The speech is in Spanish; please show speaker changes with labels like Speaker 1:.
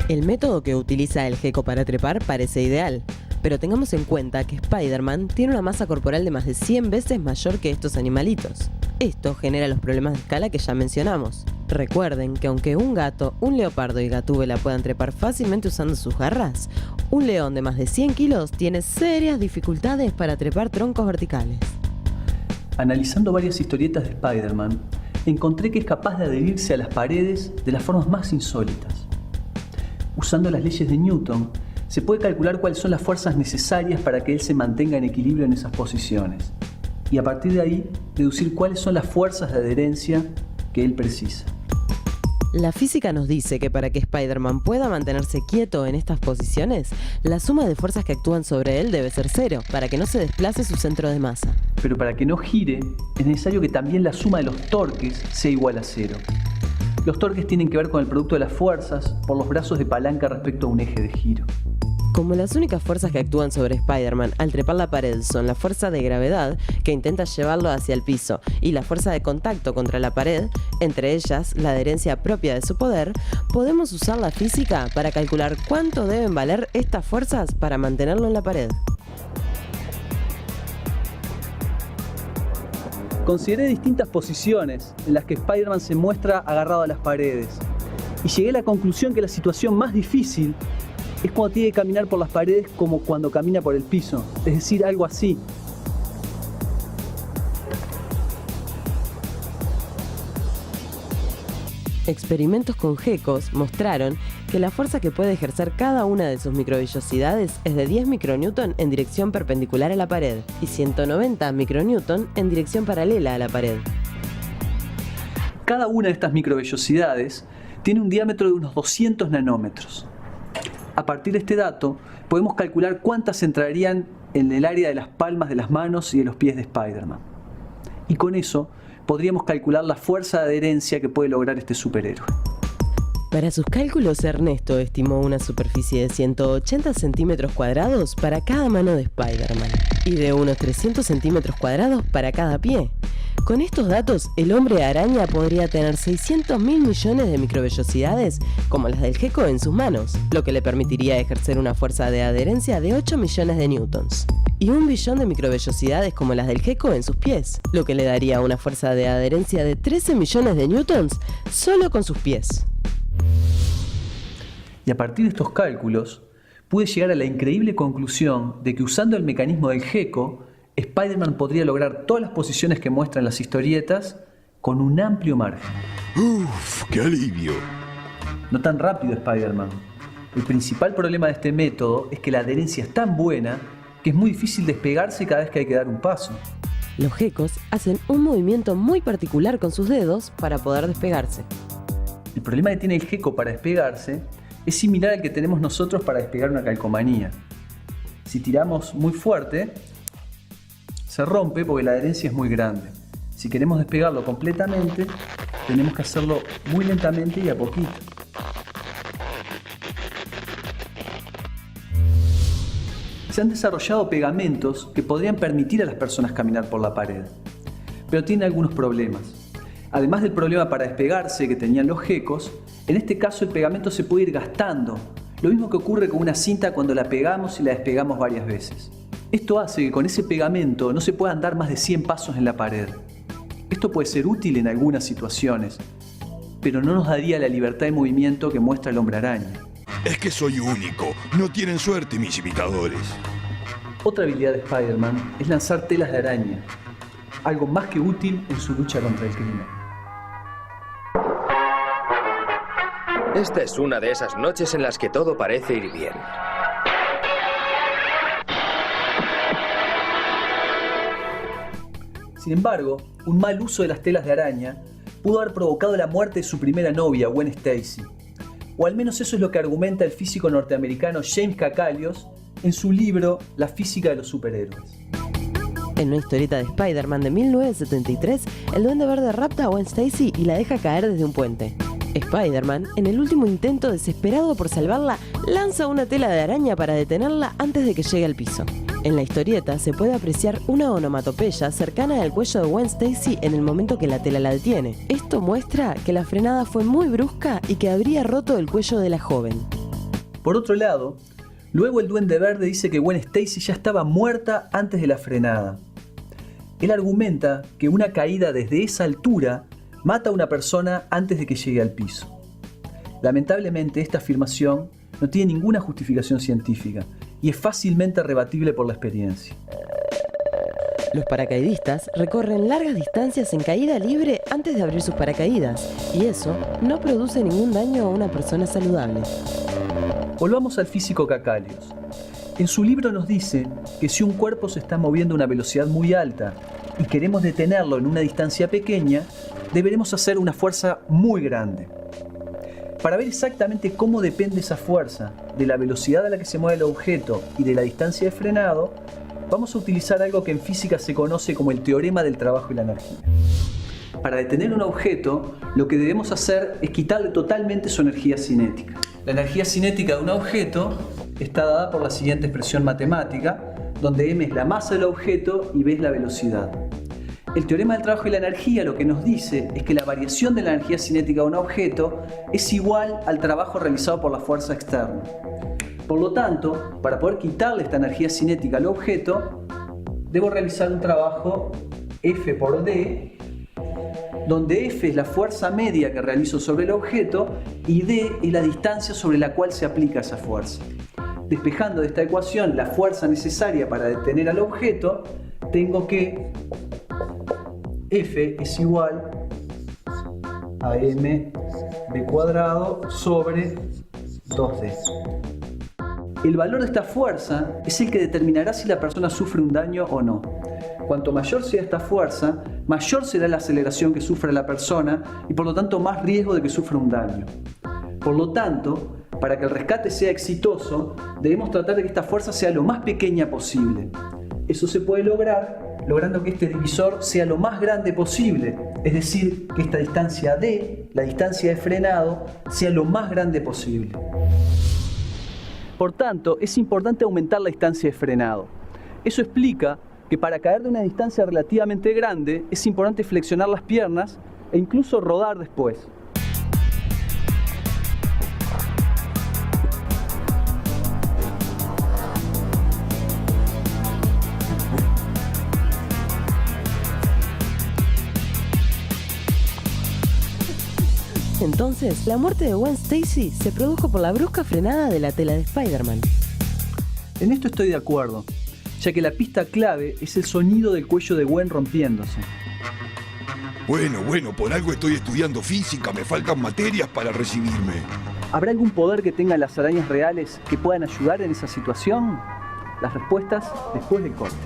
Speaker 1: El método que utiliza el gecko para trepar parece ideal, pero tengamos en cuenta que Spider-Man tiene una masa corporal de más de 100 veces mayor que estos animalitos. Esto genera los problemas de escala que ya mencionamos. Recuerden que aunque un gato, un leopardo y gatúbela puedan trepar fácilmente usando sus garras, un león de más de 100 kilos tiene serias dificultades para trepar troncos verticales.
Speaker 2: Analizando varias historietas de Spider-Man, encontré que es capaz de adherirse a las paredes de las formas más insólitas. Usando las leyes de Newton, se puede calcular cuáles son las fuerzas necesarias para que él se mantenga en equilibrio en esas posiciones, y a partir de ahí, deducir cuáles son las fuerzas de adherencia que él precisa.
Speaker 1: La física nos dice que para que Spider-Man pueda mantenerse quieto en estas posiciones, la suma de fuerzas que actúan sobre él debe ser cero, para que no se desplace su centro de masa.
Speaker 2: Pero para que no gire, es necesario que también la suma de los torques sea igual a cero. Los torques tienen que ver con el producto de las fuerzas por los brazos de palanca respecto a un eje de giro.
Speaker 1: Como las únicas fuerzas que actúan sobre Spider-Man al trepar la pared son la fuerza de gravedad, que intenta llevarlo hacia el piso, y la fuerza de contacto contra la pared, entre ellas la adherencia propia de su poder, podemos usar la física para calcular cuánto deben valer estas fuerzas para mantenerlo en la pared.
Speaker 2: Consideré distintas posiciones en las que Spider-Man se muestra agarrado a las paredes, y llegué a la conclusión que la situación más difícil es cuando tiene que caminar por las paredes como cuando camina por el piso, es decir, algo así.
Speaker 1: Experimentos con geckos mostraron que la fuerza que puede ejercer cada una de sus microvellosidades es de 10 micronewton en dirección perpendicular a la pared y 190 micronewton en dirección paralela a la pared.
Speaker 2: Cada una de estas microvellosidades tiene un diámetro de unos 200 nanómetros. A partir de este dato, podemos calcular cuántas entrarían en el área de las palmas de las manos y de los pies de Spider-Man. Y con eso, podríamos calcular la fuerza de adherencia que puede lograr este superhéroe.
Speaker 1: Para sus cálculos, Ernesto estimó una superficie de 180 centímetros cuadrados para cada mano de Spider-Man y de unos 300 centímetros cuadrados para cada pie. Con estos datos, el hombre araña podría tener 600.000 millones de microvellosidades como las del gecko en sus manos, lo que le permitiría ejercer una fuerza de adherencia de 8 millones de newtons. Y 1 billón de microvellosidades como las del gecko en sus pies, lo que le daría una fuerza de adherencia de 13 millones de newtons solo con sus pies.
Speaker 2: Y a partir de estos cálculos, pude llegar a la increíble conclusión de que usando el mecanismo del gecko, Spider-Man podría lograr todas las posiciones que muestran las historietas con un amplio margen.
Speaker 3: ¡Uf! ¡Qué alivio!
Speaker 2: No tan rápido, Spider-Man. El principal problema de este método es que la adherencia es tan buena que es muy difícil despegarse cada vez que hay que dar un paso.
Speaker 1: Los geckos hacen un movimiento muy particular con sus dedos para poder despegarse.
Speaker 2: El problema que tiene el gecko para despegarse es similar al que tenemos nosotros para despegar una calcomanía. Si tiramos muy fuerte, se rompe porque la adherencia es muy grande. Si queremos despegarlo completamente, tenemos que hacerlo muy lentamente y a poquito. Se han desarrollado pegamentos que podrían permitir a las personas caminar por la pared, pero tienen algunos problemas. Además del problema para despegarse que tenían los geckos, en este caso el pegamento se puede ir gastando, lo mismo que ocurre con una cinta cuando la pegamos y la despegamos varias veces. Esto hace que con ese pegamento no se puedan dar más de 100 pasos en la pared. Esto puede ser útil en algunas situaciones, pero no nos daría la libertad de movimiento que muestra el hombre araña.
Speaker 3: Es que soy único. No tienen suerte mis imitadores.
Speaker 2: Otra habilidad de Spider-Man es lanzar telas de araña, algo más que útil en su lucha contra el crimen.
Speaker 4: Esta es una de esas noches en las que todo parece ir bien.
Speaker 2: Sin embargo, un mal uso de las telas de araña pudo haber provocado la muerte de su primera novia, Gwen Stacy. O al menos eso es lo que argumenta el físico norteamericano James Kakalios en su libro La física de los superhéroes.
Speaker 1: En una historieta de Spider-Man de 1973, el Duende Verde rapta a Gwen Stacy y la deja caer desde un puente. Spider-Man, en el último intento desesperado por salvarla, lanza una tela de araña para detenerla antes de que llegue al piso. En la historieta se puede apreciar una onomatopeya cercana al cuello de Gwen Stacy en el momento que la tela la detiene. Esto muestra que la frenada fue muy brusca y que habría roto el cuello de la joven.
Speaker 2: Por otro lado, luego el Duende Verde dice que Gwen Stacy ya estaba muerta antes de la frenada. Él argumenta que una caída desde esa altura mata a una persona antes de que llegue al piso. Lamentablemente, esta afirmación no tiene ninguna justificación científica y es fácilmente rebatible por la experiencia.
Speaker 1: Los paracaidistas recorren largas distancias en caída libre antes de abrir sus paracaídas, y eso no produce ningún daño a una persona saludable.
Speaker 2: Volvamos al físico Cacalios. En su libro nos dice que si un cuerpo se está moviendo a una velocidad muy alta y queremos detenerlo en una distancia pequeña, deberemos hacer una fuerza muy grande. Para ver exactamente cómo depende esa fuerza de la velocidad a la que se mueve el objeto y de la distancia de frenado, vamos a utilizar algo que en física se conoce como el teorema del trabajo y la energía. Para detener un objeto, lo que debemos hacer es quitarle totalmente su energía cinética. La energía cinética de un objeto está dada por la siguiente expresión matemática, donde m es la masa del objeto y v es la velocidad. El teorema del trabajo y la energía lo que nos dice es que la variación de la energía cinética de un objeto es igual al trabajo realizado por la fuerza externa. Por lo tanto, para poder quitarle esta energía cinética al objeto, debo realizar un trabajo F por D, donde F es la fuerza media que realizo sobre el objeto y D es la distancia sobre la cual se aplica esa fuerza. Despejando de esta ecuación la fuerza necesaria para detener al objeto, tengo que F es igual a mv cuadrado sobre 2D. El valor de esta fuerza es el que determinará si la persona sufre un daño o no. Cuanto mayor sea esta fuerza, mayor será la aceleración que sufre la persona y por lo tanto más riesgo de que sufra un daño. Por lo tanto, para que el rescate sea exitoso, debemos tratar de que esta fuerza sea lo más pequeña posible. Eso se puede lograr logrando que este divisor sea lo más grande posible, es decir, que esta distancia D, la distancia de frenado, sea lo más grande posible. Por tanto, es importante aumentar la distancia de frenado. Eso explica que para caer de una distancia relativamente grande es importante flexionar las piernas e incluso rodar después.
Speaker 1: Entonces, la muerte de Gwen Stacy se produjo por la brusca frenada de la tela de Spider-Man.
Speaker 2: En esto estoy de acuerdo, ya que la pista clave es el sonido del cuello de Gwen rompiéndose.
Speaker 3: Bueno, por algo estoy estudiando física, me faltan materias para recibirme.
Speaker 2: ¿Habrá algún poder que tengan las arañas reales que puedan ayudar en esa situación? Las respuestas después del corte.